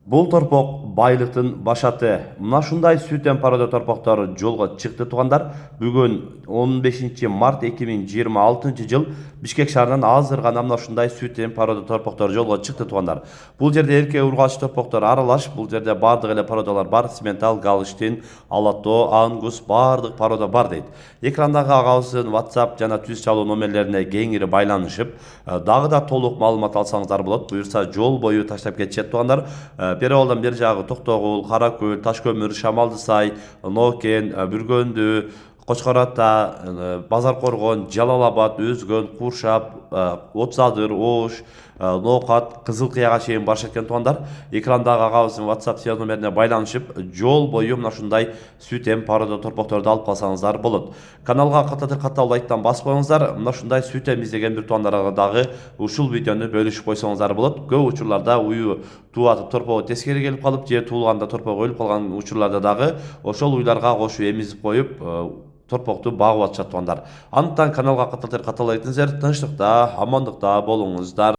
Бул торпок байлыктын башаты. Мына ушундай сүтен пародо торпоктор жолго чыкты туугандар. Бүгүн 15 март 2026 жыл Бишкек шаарынан азыр гана мына ушундай сүтен пародо торпоктор жолго чыкты туугандар. Бул жерде эркек ургач торпоктор аралаш. Бул жерде бардык эле пародолор бар. Симментал, Галштин, Алато, Ангус бардык пародо бар дейт. Экрандагы агабыздын WhatsApp жана түз чалуу номерлерине кеңири байланышып, дагы да толук маалымат алсаңыздар болот. Буюрса жол бою таштап кетишет туугандар. Переолдан бер жагы Токтогул, Каракөл, Ташкөмүр, Шамалдысай, Нокен, Бүргөндү, Кочкор Ата, Базар Коргон, Жалал Абад, Өзгөн, Куршап, Отуз Адыр, Ош, Ноокат, Кызыл Кыяга чейин барышат экен туугандар. Экрандагы агабыздын WhatsApp связь номерине байланышып, жол бою мына ушундай сүтем пародо торпокторду алып калсаңыздар болот. Каналга катуу лайктан баспаңыздар. Мына ушундай сүтем издеген бир туугандарга дагы ушул видеону бөлүшүп койсоңуздар болот. Көп учурларда уюу туу атып торпогу тескери келип калып, же туулганда торпогу өлүп калган учурларда дагы ошол уйларга кошуп эмизип коюп, торпокту багып атышат туугандар. Андыктан каналга катуу лайк этиңиздер. Тынчтыкта, амандыкта болуңуздар.